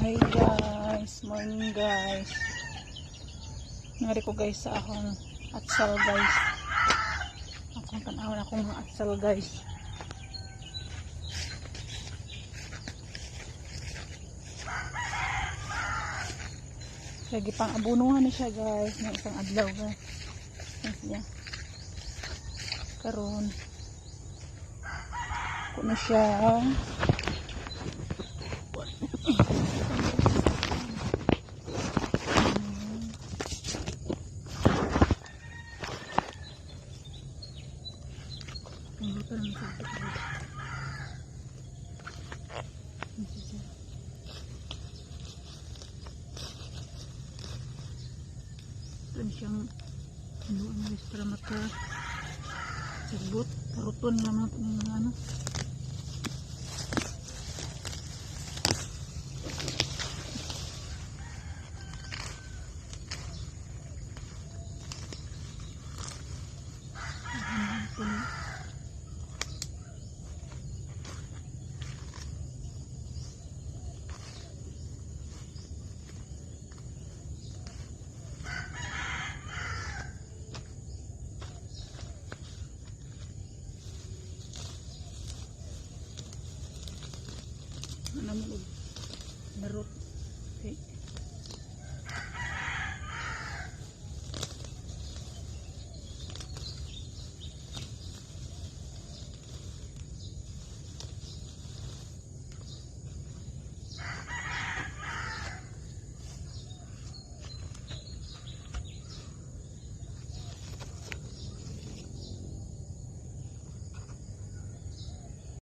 Hi guys, morning guys. Ngari ko guys sa akong atsal guys. Akong tanawon akong mga atsal guys. Lagi pang abunuhan na siya guys. May isang adlaw guys. Yan siya. Karon. Kuno siya. Ito siyang haluan guys para maka sigbot karuton naman ng ano. Ano mo barot. Okay.